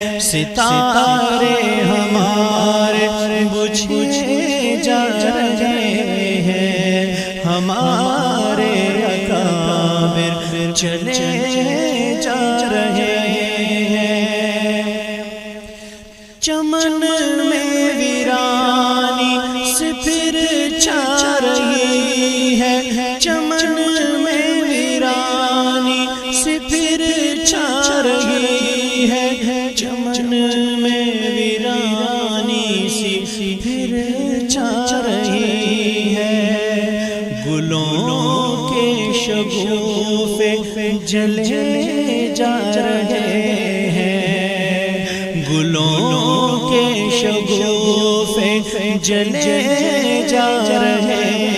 ستارے ہمارے بجھے جا رہے ہیں، ہمارے اکابر چلے جا رہے ہیں۔ چمن میں ویرانی سے پھر چھا رہی ہے، چمن میں ویرانی سے پھر چھا رہی ہے، چمن میں ویرانی سی پھر چھا رہی ہے۔ گلوں کے شگوفے جلے جا رہے ہیں، گلوں کے شگوفے جلے جا رہے ہیں۔